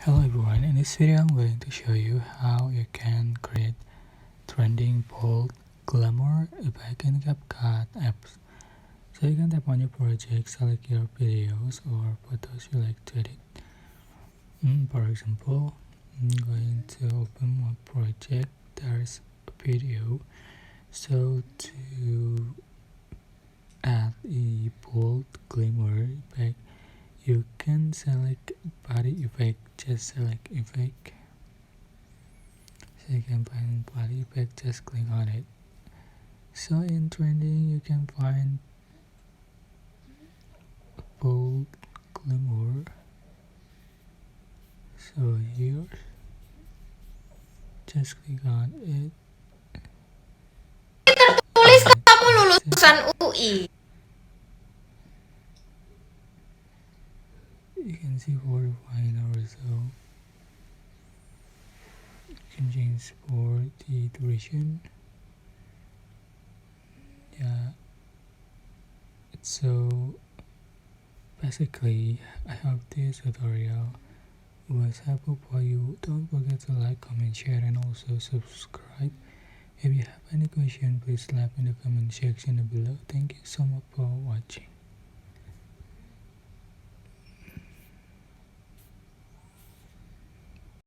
Hello everyone, in this video I'm going to show you how you can create trending bold glamour effect in CapCut apps. So you can tap on your project, select your videos or photos you like to edit. For example, I'm going to open my project. There's a video. So to add a bold glamour effect, you can select body effect, just select effect. So you can find body effect, just click on it. So in trending you can find bold glamour. So here, just click on it. Tulis kamu lulusan UI. You can see for the final result. You can change for the duration. Yeah. So basically, I hope this tutorial was helpful for you. Don't forget to like, comment, share, and also subscribe. If you have any question, please leave in the comment section below. Thank you so much for watching.